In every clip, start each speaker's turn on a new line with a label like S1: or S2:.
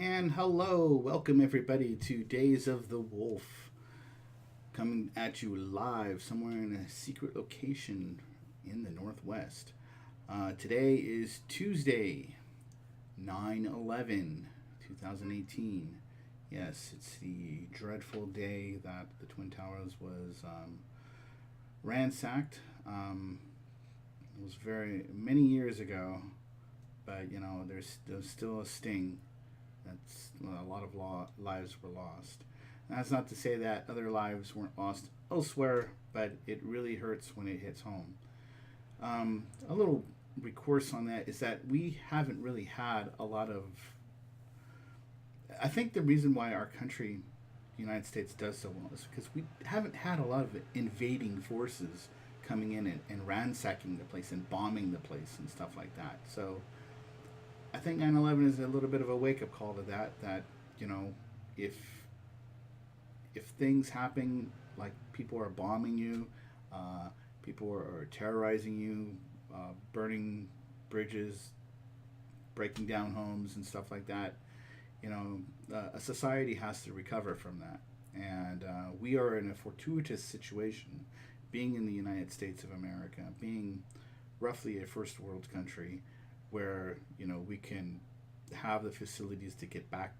S1: And hello, welcome everybody to Days of the Wolf, coming at you live somewhere in a secret location in the Northwest. Today is Tuesday, 9/11, 2018. Yes, it's the dreadful day that the Twin Towers was ransacked. It was very many years ago, but there's still a sting. That's a lot of lives were lost. And that's not to say that other lives weren't lost elsewhere, but it really hurts when it hits home. A little recourse on that is that we haven't really had a lot of. I think the reason why our country, the United States, does so well is because we haven't had a lot of invading forces coming in and ransacking the place and bombing the place and stuff like that. So I think 9/11 is a little bit of a wake up call to that. That if things happen like people are bombing you, people are terrorizing you, burning bridges, breaking down homes and stuff like that, a society has to recover from that. And we are in a fortuitous situation, being in the United States of America, being roughly a first world country where we can have the facilities to get back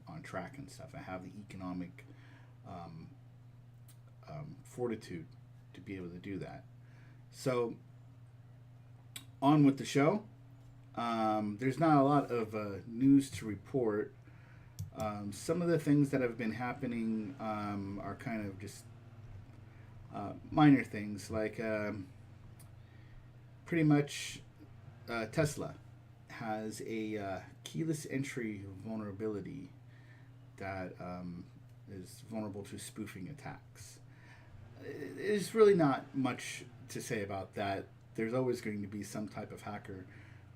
S1: on track and stuff. I have the economic um, fortitude to be able to do that. So on with the show. There's not a lot of news to report. Some of the things that have been happening are kind of just minor things, like pretty much Tesla has a keyless entry vulnerability that is vulnerable to spoofing attacks. There's really not much to say about that. There's always going to be some type of hacker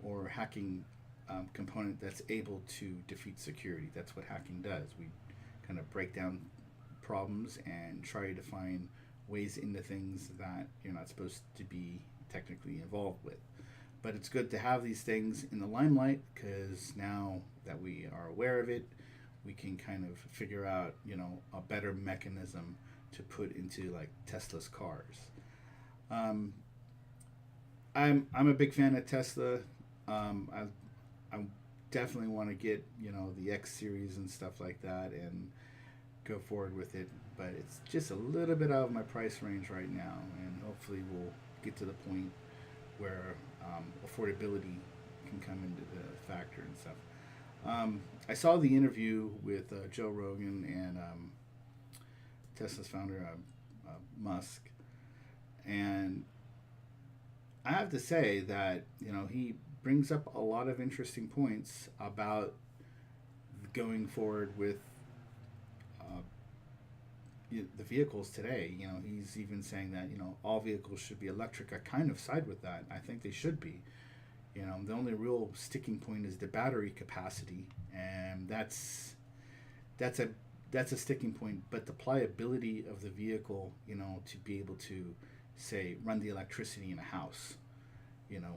S1: or hacking component that's able to defeat security. That's what hacking does. We kind of break down problems and try to find ways into things that you're not supposed to be technically involved with. But it's good to have these things in the limelight because now that we are aware of it, we can kind of figure out, a better mechanism to put into like Tesla's cars. Um, I'm a big fan of Tesla. I definitely want to get the X series and stuff like that and go forward with it. But it's just a little bit out of my price range right now, and hopefully we'll get to the point where affordability can come into the factor and stuff. I saw the interview with Joe Rogan and Tesla's founder Musk, and I have to say that he brings up a lot of interesting points about going forward with the vehicles today. He's even saying that all vehicles should be electric. I kind of side with that. I think they should be. The only real sticking point is the battery capacity, and that's a sticking point. But the pliability of the vehicle, to be able to say run the electricity in a house,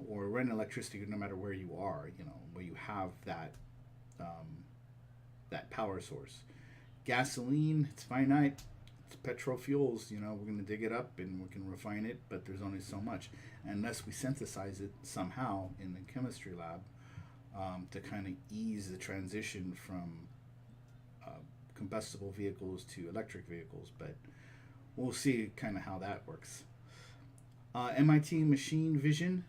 S1: or run electricity no matter where you are, where you have that power source. Gasoline, it's finite. It's petrol fuels. We're going to dig it up and we can refine it, but there's only so much. Unless we synthesize it somehow in the chemistry lab to kind of ease the transition from combustible vehicles to electric vehicles. But we'll see kind of how that works. MIT machine vision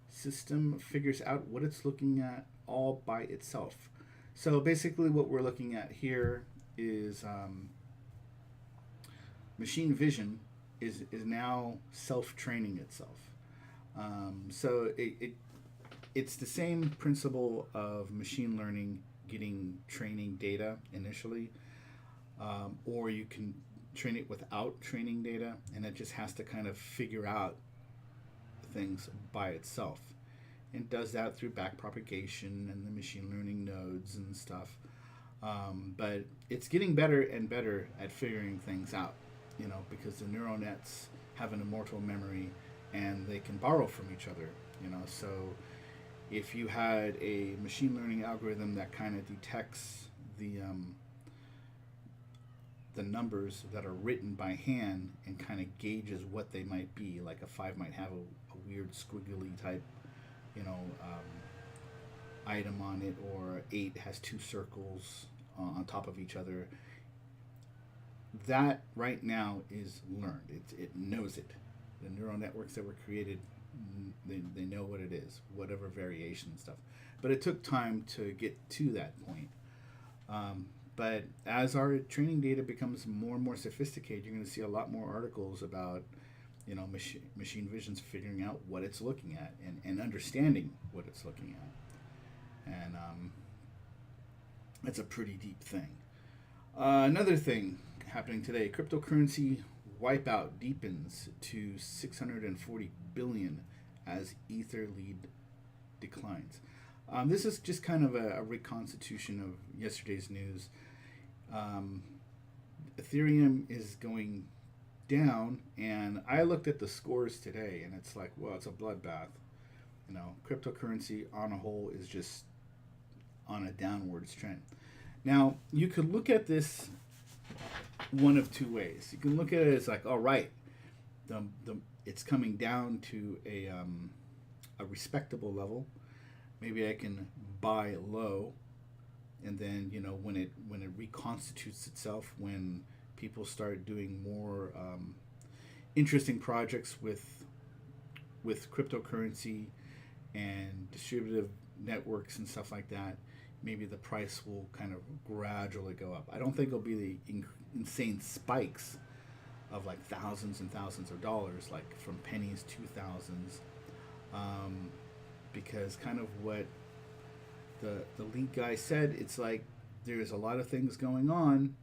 S1: system figures out what it's looking at all by itself. So basically what we're looking at here is machine vision is now self-training itself. So it's the same principle of machine learning getting training data initially, or you can train it without training data, and it just has to kind of figure out things by itself. And does that through backpropagation and the machine learning nodes and stuff. But it's getting better and better at figuring things out, because the neural nets have an immortal memory and they can borrow from each other, So If you had a machine learning algorithm that kind of detects the numbers that are written by hand and kind of gauges what they might be, like a 5 might have a weird squiggly type, you know, item on it, or 8 has 2 circles on top of each other. That right now is learned. It knows it. The neural networks that were created, they know what it is, whatever variation and stuff. But it took time to get to that point. But as our training data becomes more and more sophisticated, you're going to see a lot more articles about, you know, machine vision's figuring out what it's looking at, and understanding what it's looking at. And that's a pretty deep thing. Another thing happening today, cryptocurrency wipeout deepens to 640 billion as Ether lead declines. This is just kind of a reconstitution of yesterday's news. Ethereum is going down, and I looked at the scores today, and it's like, well, it's a bloodbath. You know, cryptocurrency on a whole is just on a downwards trend. Now, you could look at this one of two ways. You can look at it as like, all right, it's coming down to a respectable level. Maybe I can buy low, and then, you know, when it reconstitutes itself, when people start doing more interesting projects with cryptocurrency and distributive networks and stuff like that, maybe the price will kind of gradually go up. I don't think it'll be the insane spikes of like thousands and thousands of dollars, like from pennies to thousands, because kind of what the lead guy said, it's like there's a lot of things going on,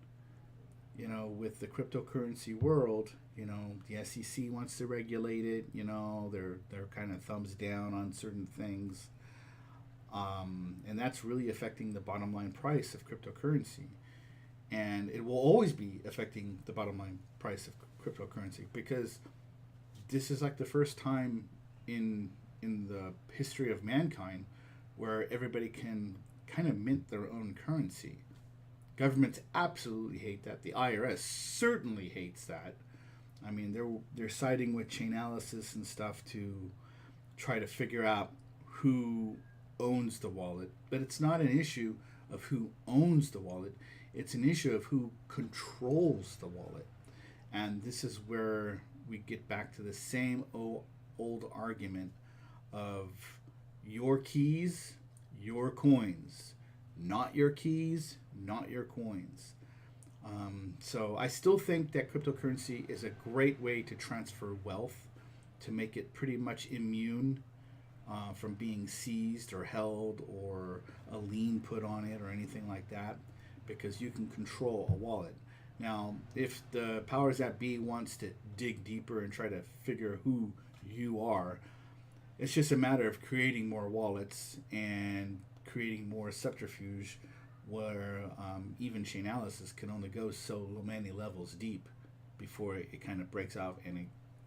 S1: you know, with the cryptocurrency world. You know, the SEC wants to regulate it. You know, they're kind of thumbs down on certain things. And that's really affecting the bottom line price of cryptocurrency. And it will always be affecting the bottom line price of cryptocurrency, because this is like the first time in the history of mankind where everybody can kind of mint their own currency. Governments absolutely hate that. The IRS certainly hates that. I mean, they're siding with Chainalysis and stuff to try to figure out who owns the wallet, but it's not an issue of who owns the wallet. It's an issue of who controls the wallet. And this is where we get back to the same old argument of your keys, your coins, not your keys, not your coins. So I still think that cryptocurrency is a great way to transfer wealth, to make it pretty much immune from being seized or held or a lien put on it or anything like that, because you can control a wallet. Now, if the powers that be wants to dig deeper and try to figure who you are, it's just a matter of creating more wallets and creating more subterfuge, where even Chainalysis can only go so many levels deep before it kind of breaks out and it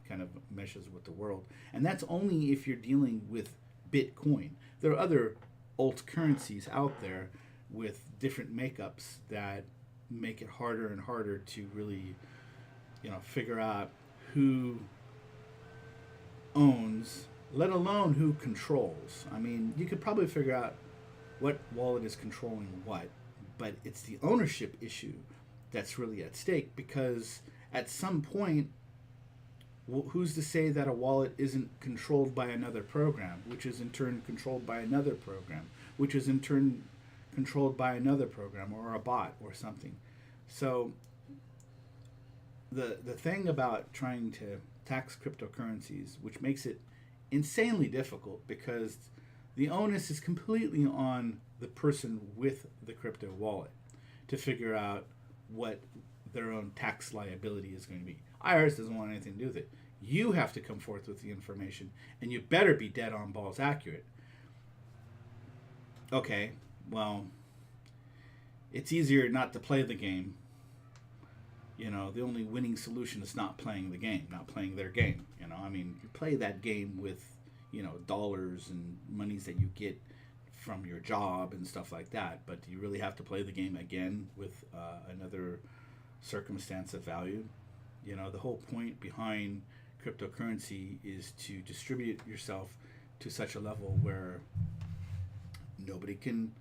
S1: kind of meshes with the world. And that's only if you're dealing with Bitcoin. There are other alt currencies out there with different makeups that make it harder and harder to really, you know, figure out who owns, let alone who controls. I mean, you could probably figure out what wallet is controlling what, but it's the ownership issue that's really at stake, because at some point, who's to say that a wallet isn't controlled by another program, which is in turn controlled by another program, which is in turn controlled by another program or a bot or something. So the thing about trying to tax cryptocurrencies, which makes it insanely difficult, because the onus is completely on the person with the crypto wallet to figure out what their own tax liability is going to be. IRS doesn't want anything to do with it. You have to come forth with the information, and you better be dead on balls accurate. Okay, well, it's easier not to play the game. You know, the only winning solution is not playing the game, not playing their game. You know, I mean, you play that game with dollars and monies that you get from your job and stuff like that. But do you really have to play the game again with another circumstance of value? The whole point behind cryptocurrency is to distribute yourself to such a level where nobody can,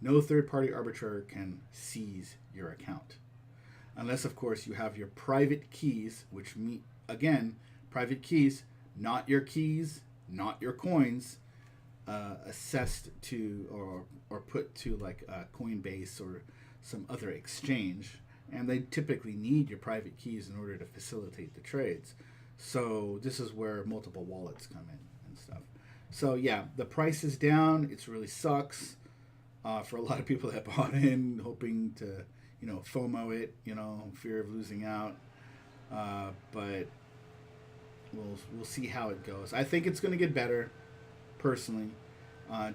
S1: no third party arbitrator can seize your account. Unless, of course, you have your private keys, which again, private keys, not your keys, not your coins, assessed to or put to like Coinbase or some other exchange. And they typically need your private keys in order to facilitate the trades. So this is where multiple wallets come in and stuff. So yeah, the price is down. It really sucks for a lot of people that bought in, hoping to, FOMO it, fear of losing out. But we'll see how it goes. I think it's going to get better, personally,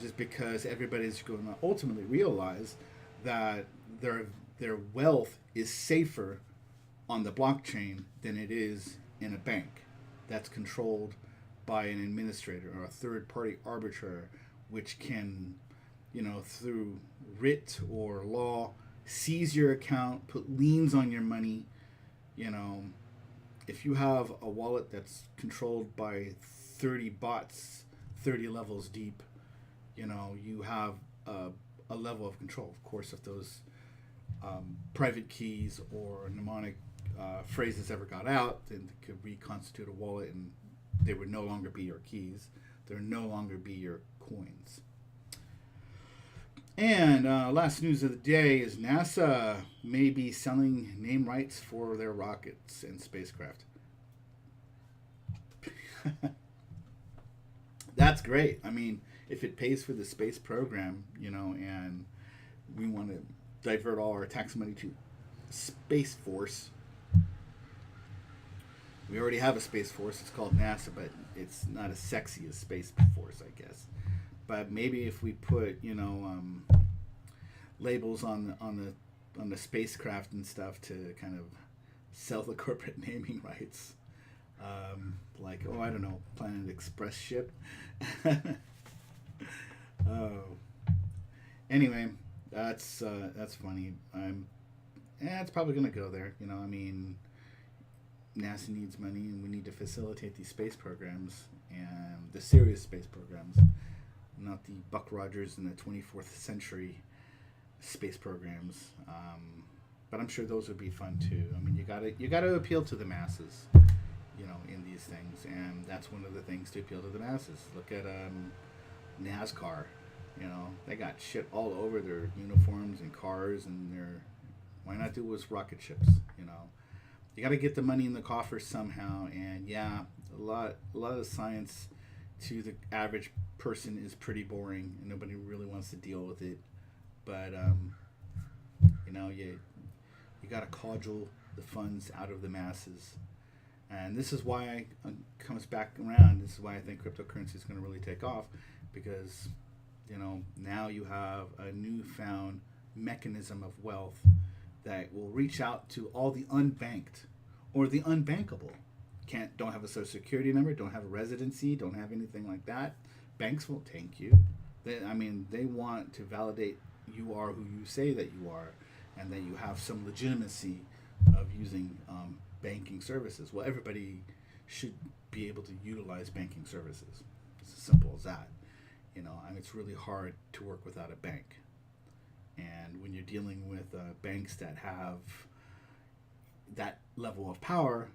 S1: just because everybody's going to ultimately realize that their wealth is safer on the blockchain than it is in a bank that's controlled by an administrator or a third-party arbitrator, which can, through writ or law, seize your account, put liens on your money. If you have a wallet that's controlled by 30 bots, 30 levels deep, you have a level of control. Of course, if those private keys or mnemonic phrases ever got out, then they could reconstitute a wallet and they would no longer be your keys. They would no longer be your coins. And last news of the day is NASA may be selling name rights for their rockets and spacecraft. That's great. I mean, if it pays for the space program, and we want to divert all our tax money to Space Force. We already have a Space Force. It's called NASA, but it's not as sexy as Space Force, I guess. But maybe if we put, labels on the spacecraft and stuff to kind of sell the corporate naming rights, like, I don't know, Planet Express ship. Anyway, that's funny. It's probably gonna go there. NASA needs money, and we need to facilitate these space programs and the serious space programs, not the Buck Rogers in the 24th century space programs. But I'm sure those would be fun too. You gotta appeal to the masses, in these things, and that's one of the things to appeal to the masses. Look at NASCAR. They got shit all over their uniforms and cars, and why not do it with rocket ships? You got to get the money in the coffers somehow, and yeah, a lot of science to the average person is pretty boring, and nobody really wants to deal with it. But you got to cudgel the funds out of the masses, and this is why it comes back around. This is why I think cryptocurrency is going to really take off, because now you have a newfound mechanism of wealth that will reach out to all the unbanked or the unbankable. Don't have a social security number, don't have a residency, don't have anything like that. Banks won't take you. They want to validate you are who you say that you are, and that you have some legitimacy of using banking services. Well, everybody should be able to utilize banking services. It's as simple as that. It's really hard to work without a bank. And when you're dealing with banks that have that level of power,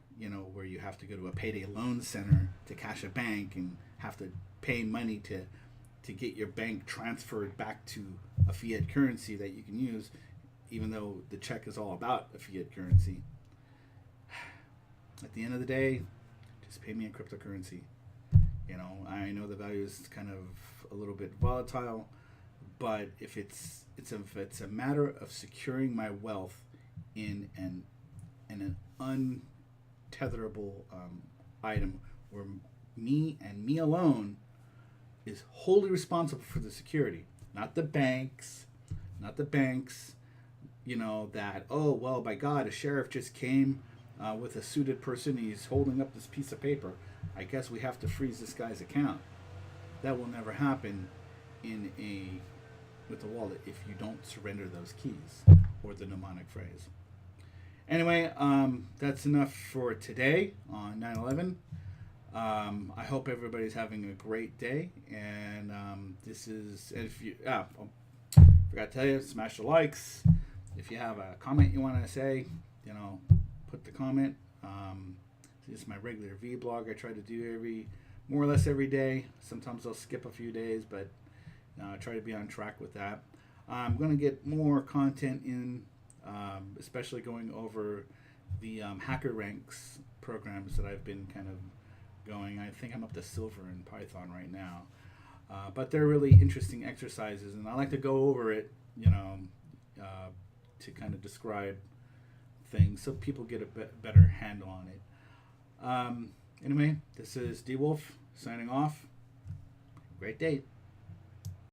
S1: where you have to go to a payday loan center to cash a bank and have to pay money to get your bank transferred back to a fiat currency that you can use, even though the check is all about a fiat currency. At the end of the day, just pay me in cryptocurrency. I know the value is kind of a little bit volatile, but if it's a matter of securing my wealth in an untetherable item where me and me alone is wholly responsible for the security, not the banks, that, by God, a sheriff just came with a suited person, he's holding up this piece of paper, I guess we have to freeze this guy's account. that will never happen in a with a wallet if you don't surrender those keys or the mnemonic phrase. Anyway, that's enough for today on 9/11. I hope everybody's having a great day. And this is, if you, forgot to tell you, smash the likes. If you have a comment you want to say, put the comment. This is my regular vBlog I try to do more or less every day. Sometimes I'll skip a few days, but I try to be on track with that. I'm going to get more content in, especially going over the hacker ranks programs that I've been kind of going. I think I'm up to silver in Python right now. But they're really interesting exercises, and I like to go over it, to kind of describe things so people get a better handle on it. Anyway, this is D Wolf signing off. Great day.